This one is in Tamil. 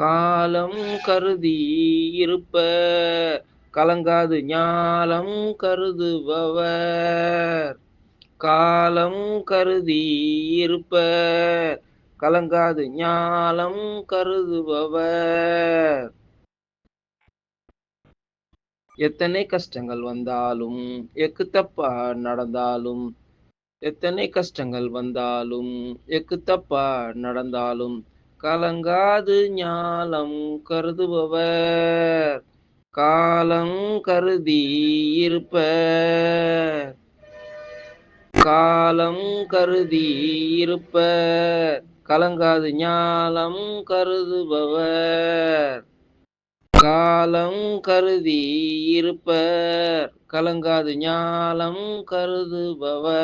காலம் கருதி இருப்பர் கலங்காது ஞாலம் கருதுபவர். காலம் கருதி இருப்பர் கலங்காது ஞாலம் கருதுபவர். எத்தனை கஷ்டங்கள் வந்தாலும் எக்குத்தப்பா நடந்தாலும், எத்தனை கஷ்டங்கள் வந்தாலும் எக்குத்தப்பா நடந்தாலும் கலங்காது ஞாலம் கருதுபவர். காலம் கருதி இருப்பர் காலம் கருதி இருப்பர் கலங்காது ஞாலம் கருதுபவர். காலம் கருதி இருப்பர் கலங்காது ஞாலம் கருதுபவர்.